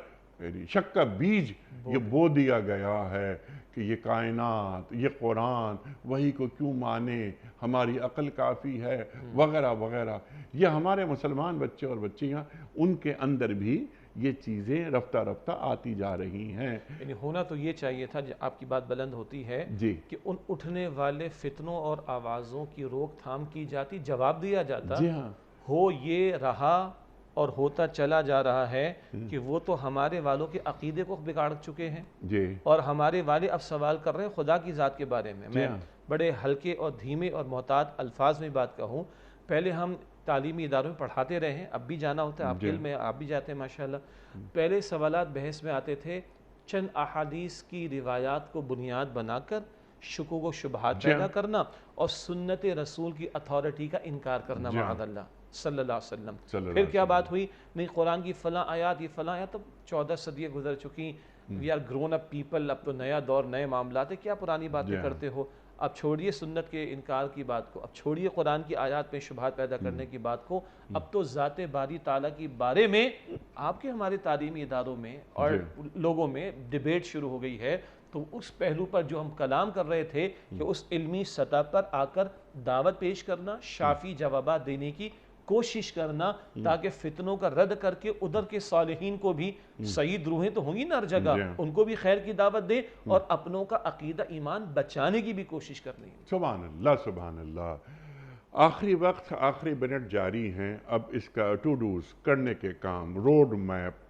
شک کا بیج یہ بو دیا گیا ہے کہ یہ کائنات، یہ قرآن وہی کو کیوں مانے، ہماری عقل کافی ہے وغیرہ وغیرہ. یہ ہمارے مسلمان بچے اور بچیاں ان کے اندر بھی یہ چیزیں رفتہ رفتہ آتی جا رہی ہیں. یعنی ہونا تو یہ چاہیے تھا، آپ کی بات بلند ہوتی ہے کہ ان اٹھنے والے فتنوں اور آوازوں کی روک تھام کی جاتی، جواب دیا جاتا. جی ہاں. ہو یہ رہا اور ہوتا چلا جا رہا ہے کہ وہ تو ہمارے والوں کے عقیدے کو بگاڑ چکے ہیں جی. اور ہمارے والے اب سوال کر رہے ہیں خدا کی ذات کے بارے میں. میں بڑے ہلکے اور دھیمے اور محتاط الفاظ میں بات کہوں، پہلے ہم تعلیمی اداروں میں پڑھاتے رہے ہیں، اب بھی جانا ہوتا ہے، آپ کے علم میں آپ بھی جاتے ہیں ماشاءاللہ. پہلے سوالات بحث میں آتے تھے چند احادیث کی روایات کو بنیاد بنا کر شکوک و شبہات پیدا کرنا اور سنت رسول کی اتھارٹی کا انکار کرنا معاذ اللہ صلی اللہ علیہ وسلم. پھر کیا بات ہوئی؟ نہیں قرآن کی فلاں آیات، یہ فلاں آیات، اب 14 صدیاں گزر چکی، we are grown up people, اب تو نیا دور نئے معاملات ہے، کیا پرانی باتیں کرتے ہو؟ اب چھوڑیے سنت کے انکار کی بات کو، اب چھوڑیے قرآن کی آیات میں شبہات پیدا کرنے کی بات کو، اب تو ذات باری تعالیٰ کی بارے میں آپ کے ہمارے تعلیمی اداروں میں اور لوگوں میں ڈیبیٹ شروع ہو گئی ہے. تو اس پہلو پر جو ہم کلام کر رہے تھے کہ اس علمی سطح پر آ کر دعوت پیش کرنا، شافی جوابات دینے کی کوشش کرنا، تاکہ فتنوں کا رد کر کے ادھر کے صالحین کو بھی، سعید روحیں تو ہوں گی نا ہر جگہ، ان کو بھی خیر کی دعوت دے اور اپنوں کا عقیدہ ایمان بچانے کی بھی کوشش کرنی ہے. سبحان اللہ سبحان اللہ. آخری وقت، آخری منٹ جاری ہیں. اب اس کا ٹو ڈوز کرنے کے کام، روڈ میپ.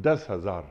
10,000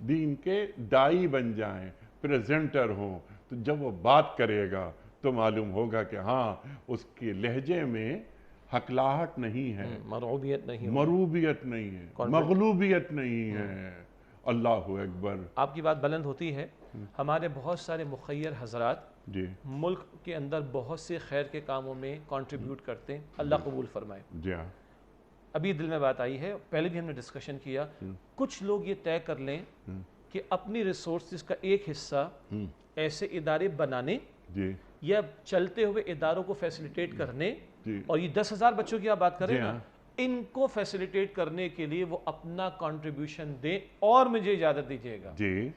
دین کے دائی بن جائیں، پریزنٹر ہوں، تو جب وہ بات کرے گا تو معلوم ہوگا کہ ہاں اس کے لہجے میں ہکلاہٹ نہیں ہے، مرعوبیت نہیں ہوگی، مروبیت نہیں ہے، مغلوبیت نہیں ہے۔ اللہ اکبر۔ آپ کی بات بلند ہوتی ہے۔ ہمارے بہت سارے مخیر حضرات جی ملک کے اندر بہت سے خیر کے کاموں میں کنٹریبیوٹ کرتے ہیں، اللہ قبول فرمائے۔ جی ہاں ابھی دل میں بات آئی ہے، پہلے بھی ہم نے ڈسکشن کیا، کچھ لوگ یہ طے کر لیں کہ اپنی ریسورسز کا ایک حصہ ایسے ادارے بنانے جی یا چلتے ہوئے اداروں کو فیسیلیٹیٹ کرنے، جی اور یہ 10,000 بچوں کی آپ بات کریں جی نا، ہاں ان کو فیسیلیٹیٹ کرنے کے لیے وہ اپنا کنٹریبیوشن دیں، اور مجھے اجازت دیجیے گا جی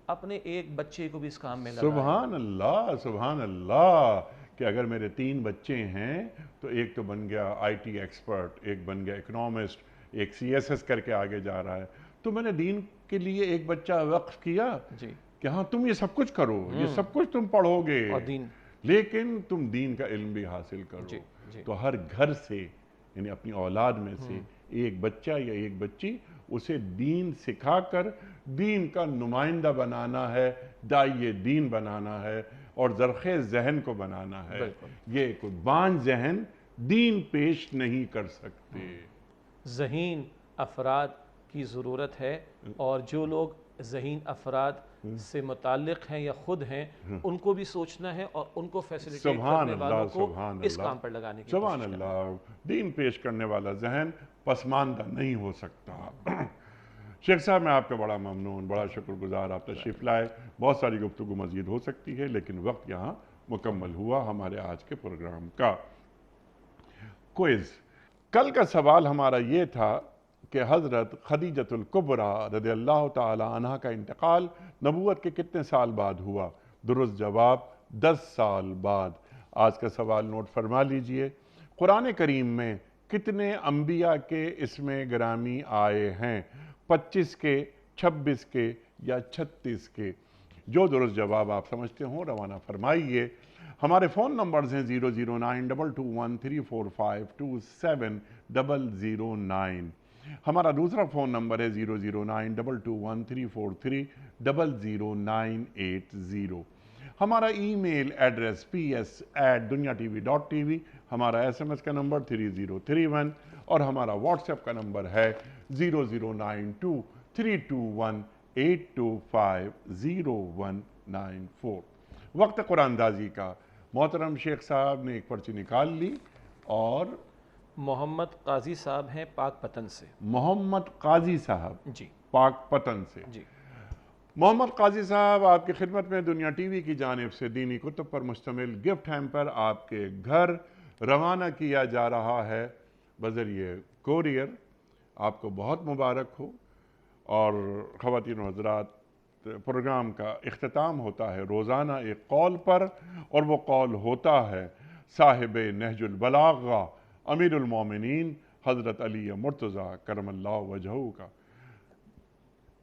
اپنے ایک بچے کو بھی اس کام میں لگائیں۔ سبحان اللہ سبحان اللہ، کہ اگر میرے 3 بچے ہیں تو ایک تو بن گیا آئی ٹی ایکسپرٹ، ایک بن گیا اکنامسٹ، ایک سی ایس ایس کر کے آگے جا رہا ہے، تو میں نے دین کے لیے ایک بچہ وقف کیا جی، کہ ہاں تم یہ سب کچھ کرو، یہ سب کچھ تم پڑھو گے، اور دین، لیکن تم دین کا علم بھی حاصل کرو۔ جی جی تو ہر گھر سے، یعنی اپنی اولاد میں سے ایک بچہ یا ایک بچی، اسے دین سکھا کر دین کا نمائندہ بنانا ہے، داعی دین بنانا ہے، اور زرخیز ذہن کو بنانا ہے۔ بالکل۔ یہ کوئی بانج ذہن دین پیش نہیں کر سکتے۔ ذہین افراد کی ضرورت ہے، اور جو لوگ ذہین افراد سے متعلق ہیں یا خود ہیں، ان کو بھی سوچنا ہے اور ان کو فیسیلیٹیٹ سبحان کرنے اللہ والوں کو سبحان اس اللہ کام پر لگانے کی سبحان کوشش کرنا۔ اللہ، دین پیش کرنے والا ذہن پسماندہ نہیں ہو سکتا۔ شیخ صاحب میں آپ کا بڑا ممنون، بڑا شکر گزار، آپ تشریف لائے۔ بہت ساری گفتگو مزید ہو سکتی ہے، لیکن وقت یہاں مکمل ہوا ہمارے آج کے پروگرام کا۔ کوئز، کل کا سوال ہمارا یہ تھا کہ حضرت خدیجۃ الکبریٰ رضی اللہ تعالی عنہ کا انتقال نبوت کے کتنے سال بعد ہوا؟ درست جواب 10 سال بعد۔ آج کا سوال نوٹ فرما لیجئے۔ قرآن کریم میں کتنے انبیاء کے اسم گرامی آئے ہیں؟ 25 کے، 26 کے یا 36 کے؟ جو درست جواب آپ سمجھتے ہوں روانہ فرمائیے۔ ہمارے فون نمبرز ہیں 00922134527 ہمارا دوسرا فون نمبر ہے 0092213450098 ہمارا ای میل ایڈریس ps@dunyatv.tv، ہمارا SMS کا نمبر 3031، اور ہمارا واٹس ایپ کا نمبر ہے 009232182509194۔ وقت قرآن دازی کا۔ محترم شیخ صاحب نے ایک پرچی نکال لی، اور محمد قاضی صاحب ہیں پاک پتن سے۔ محمد قاضی صاحب جی پاک پتن سے۔ جی، محمد قاضی صاحب آپ کی خدمت میں دنیا ٹی وی کی جانب سے دینی کتب پر مشتمل گفٹ ہیمپر آپ کے گھر روانہ کیا جا رہا ہے بذریعہ کوریئر۔ آپ کو بہت مبارک ہو۔ اور خواتین و حضرات، پروگرام کا اختتام ہوتا ہے روزانہ ایک قول پر، اور وہ قول ہوتا ہے صاحب نہج البلاغہ امیر المومنین حضرت علی مرتضیٰ کرم اللہ وجہہ کا۔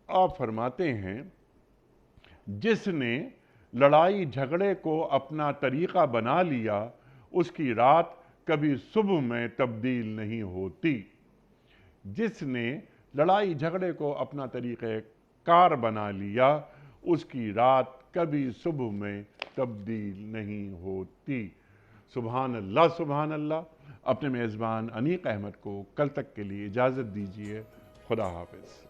آپ فرماتے ہیں، جس نے لڑائی جھگڑے کو اپنا طریقہ بنا لیا، اس کی رات کبھی صبح میں تبدیل نہیں ہوتی۔ جس نے لڑائی جھگڑے کو اپنا طریقہ کار بنا لیا، اس کی رات کبھی صبح میں تبدیل نہیں ہوتی۔ سبحان اللہ سبحان اللہ۔ اپنے میزبان انیق احمد کو کل تک کے لیے اجازت دیجیے۔ خدا حافظ۔